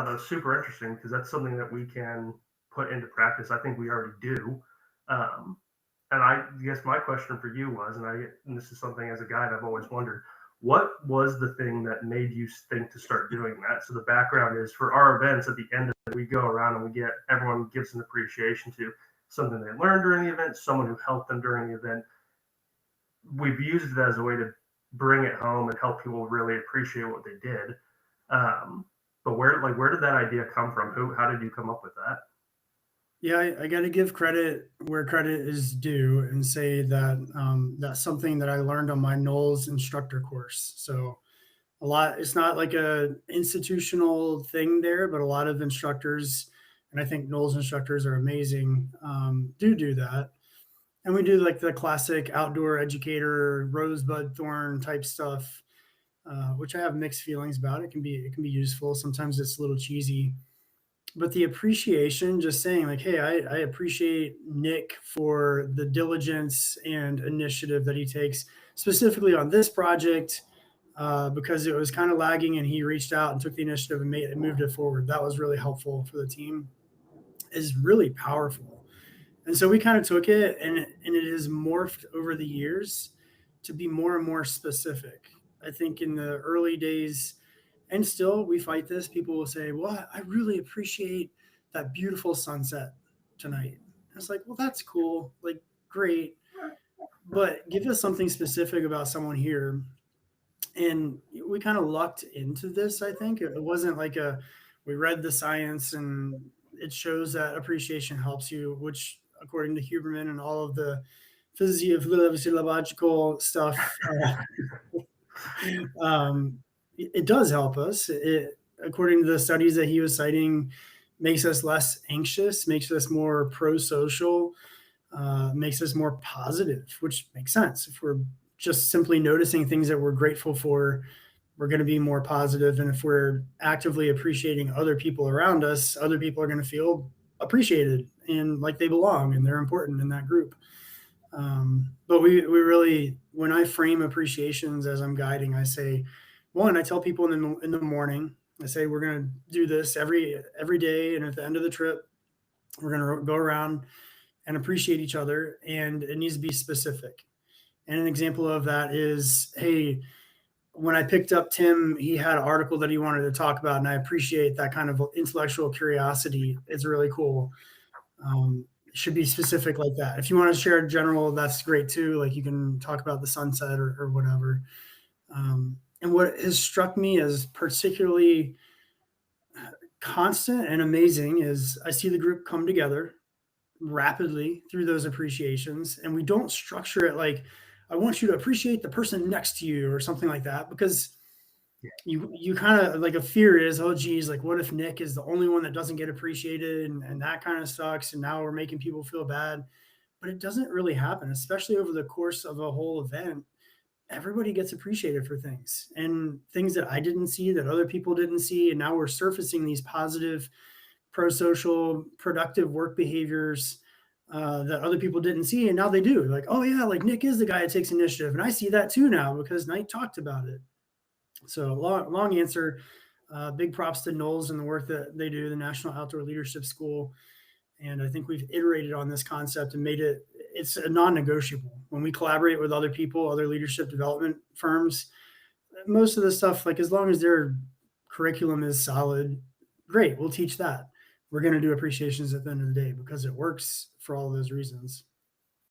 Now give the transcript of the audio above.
That's super interesting because that's something that we can put into practice. I think we already do. Um, and I guess my question for you was, and this is something as a guide I've always wondered, what was the thing that made you think to start doing that? So the background is for our events at the end of it, we go around and we get everyone gives an appreciation to something they learned during the event, someone who helped them during the event. We've used it as a way to bring it home and help people really appreciate what they did. Um, but where did that idea come from? How did you come up with that? Yeah, I got to give credit where credit is due and say that that's something that I learned on my Knowles instructor course. So a lot, it's not like a institutional thing there, but a lot of instructors, and I think Knowles instructors are amazing, do that. And we do like the classic outdoor educator, rosebud thorn type stuff, which I have mixed feelings about. It can be useful. Sometimes it's a little cheesy, but the appreciation, just saying like, hey, I appreciate Nick for the diligence and initiative that he takes specifically on this project, because it was kind of lagging and he reached out and took the initiative and moved it forward. That was really helpful for the team, is really powerful. And so we kind of took it, and it has morphed over the years to be more and more specific. I think in the early days, and still we fight this, people will say, well, I really appreciate that beautiful sunset tonight. And it's like, well, that's cool. Like, great. But give us something specific about someone here. And we kind of lucked into this, I think. It wasn't like we read the science and it shows that appreciation helps you, which according to Huberman and all of the physiological stuff, it does help us. According to the studies that he was citing, makes us less anxious, makes us more pro-social, makes us more positive, which makes sense. If we're just simply noticing things that we're grateful for, we're going to be more positive. And if we're actively appreciating other people around us, other people are going to feel appreciated and like they belong and they're important in that group. But we really, when I frame appreciations as I'm guiding, I say, one, I tell people in the morning, I say we're going to do this every day, and at the end of the trip, we're going to go around and appreciate each other, and it needs to be specific. And an example of that is, hey, when I picked up Tim, he had an article that he wanted to talk about, and I appreciate that kind of intellectual curiosity. It's really cool. Should be specific like that. If you want to share general, that's great too. Like you can talk about the sunset or whatever. And what has struck me as particularly constant and amazing is I see the group come together rapidly through those appreciations, and we don't structure it like I want you to appreciate the person next to you or something like that, because you kind of like a fear is, oh geez, like what if Nick is the only one that doesn't get appreciated, and that kind of sucks, and now we're making people feel bad. But it doesn't really happen, especially over the course of a whole event. Everybody gets appreciated for things, and things that I didn't see, that other people didn't see, and now we're surfacing these positive, pro-social, productive work behaviors, that other people didn't see, and now they do. Like, oh yeah, like Nick is the guy that takes initiative, and I see that too now because Knight talked about it. So long answer. Big props to Knowles and the work that they do, the National Outdoor Leadership School. And I think we've iterated on this concept and made it's a non-negotiable. When we collaborate with other people, other leadership development firms, most of the stuff, like as long as their curriculum is solid, great, we'll teach that. We're going to do appreciations at the end of the day because it works for all of those reasons.